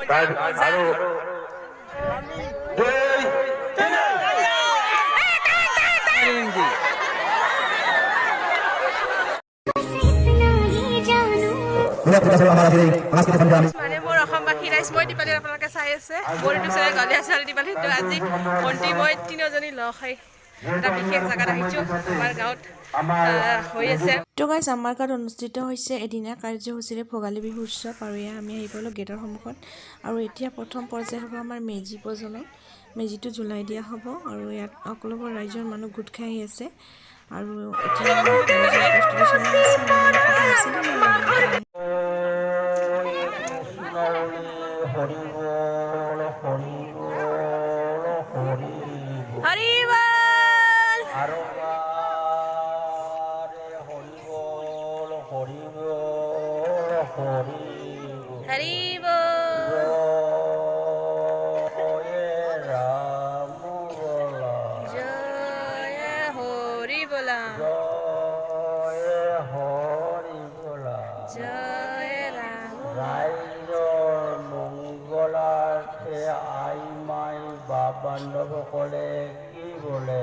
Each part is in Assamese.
মানে মোৰ অসমবাসী ৰাইজ মই দীপালী আপোনালোকে চাই আছে বৰিটো চাই গলে আছে আৰু দীপালীটো আজি ভণ্টি মই তিনিওজনী লগ খাই এটা বিশেষ জেগাত আহিছোঁ আমাৰ গাঁৱত হৈ আছে। তো গাইজ আমাৰ গাঁৱত অনুষ্ঠিত হৈছে এদিনীয়া কাৰ্যসূচীৰে ভোগালী বিহু উৎসৱ আৰু এয়া আমি আহি পালোঁ গেটৰ সন্মুখত আৰু এতিয়া প্ৰথম পৰ্যায় হ'ব আমাৰ মেজি প্ৰজ্বলন। মেজিটো জ্বলাই দিয়া হ'ব আৰু ইয়াত সকলোবোৰ ৰাইজৰ মানুহ গোট খাই আহি আছে আৰু এতিয়া প্ৰস্তুতি চলাই আছে। বান্ধৱসকলে কি বোলে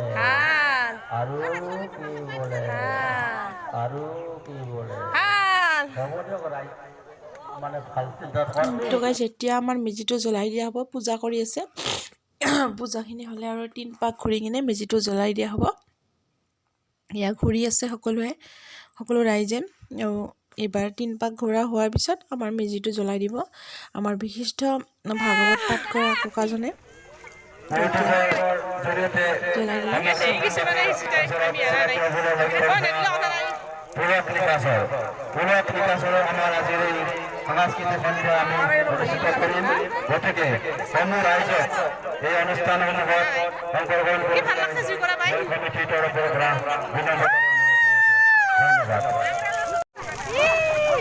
আৰু কি বোলে আৰু কি বোলে মানে ভাল চিন্তা তো গাইজ এতিয়া আমাৰ মেজিটো জ্বলাই দিয়া হ'ব। পূজা কৰি আছে, পূজাখিনি হ'লে আৰু 3 পাক ঘূৰি কিনে মেজিটো জ্বলাই দিয়া হ'ব। ইয়াক ঘূৰি আছে সকলো ৰাইজে আৰু এইবাৰ 3 পাক ঘূৰা হোৱাৰ পিছত আমাৰ মেজিটো জ্বলাই দিব আমাৰ বিশিষ্ট ভাগৱত পাঠ কৰা ককাজনে। সাংস্কৃতিক সন্ধিয়া আমি অনুষ্ঠিত কৰিম। গতিকে সমূহ ৰাইজক এই অনুষ্ঠানসমূহত অংশগ্ৰহণ কৰি কমিটিৰ তৰফৰ পৰা ধন্যবাদ।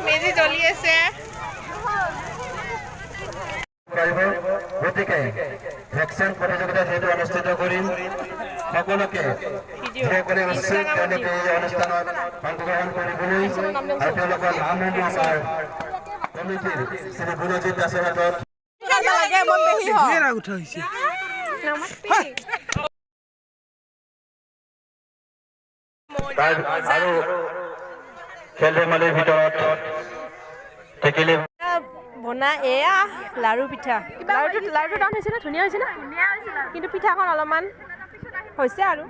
মেজি জ্বলি আছে। গতিকে ভেকচিন প্ৰতিযোগিতা যিহেতু অনুষ্ঠিত কৰিম, সকলোকে তেওঁলোকে এই অনুষ্ঠানত অংশগ্ৰহণ কৰিবলৈ আৰু তেওঁলোকৰ নামসমূহ আমাৰ কমিটিৰ শ্ৰী গুণজিৎ দাসৰ হাতত আৰু খেল ধেমালিৰ ভিতৰত টেকেলি বনা এয়া লাৰু পিঠা। লাৰুটো টান হৈছে নে ধুনীয়া হৈছে নে? কিন্তু পিঠাখন অলপমান হৈছে আৰু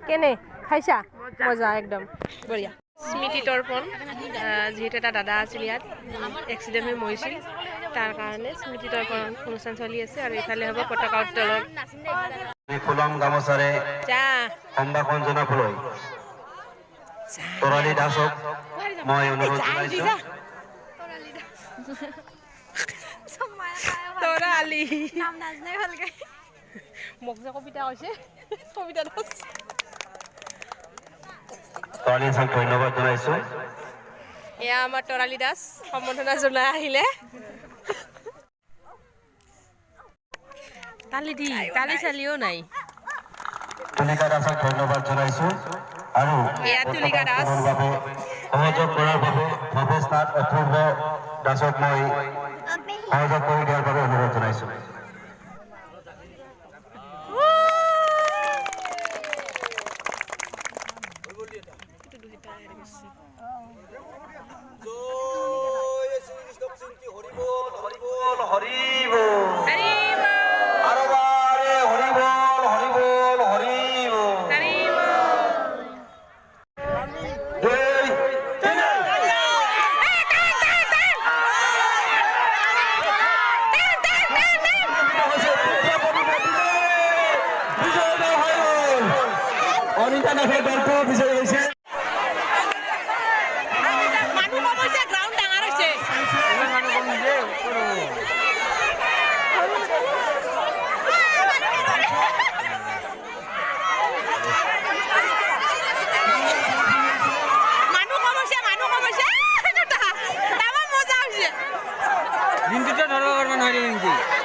কেনে খাইছা? মজা একদম বঢ়িয়া। স্মৃতি তৰ্পণ, যিহেতু এটা দাদা আছিল ইয়াত এক্সিডেণ্ট হৈ মৰিছিল, তাৰ কাৰণে স্মৃতি তৰ্পণ অনুষ্ঠান চলি আছে আৰু এইফালে হ'ব পতাকা উত্তোলন। ফুলম গামোচাৰে সম্ভাষণ জনাবলৈ তৰালী দাসক মই অনুৰোধ জনাইছোঁ। তৰালী মোক যে কবিতা কৈছে কবিতা দাস তৰালী দাসক ধন্যবাদ জনাইছোঁ। এয়া আমাৰ তৰালী দাস সম্বৰ্ধনা জনাই আহিলে। তালি চালিও নাই। তুলিকা দাসক ধন্যবাদ জনাইছোঁ আৰু এয়া তুলিকা দাস সহযোগ কৰাৰ বাবে ভৱেশ নাথ অথৰ্ব দাসক মই সহযোগ কৰি দিয়াৰ বাবে অনুৰোধ জনাইছোঁ। দিনটোতে ধৰবা পাৰবেন হয় নাকি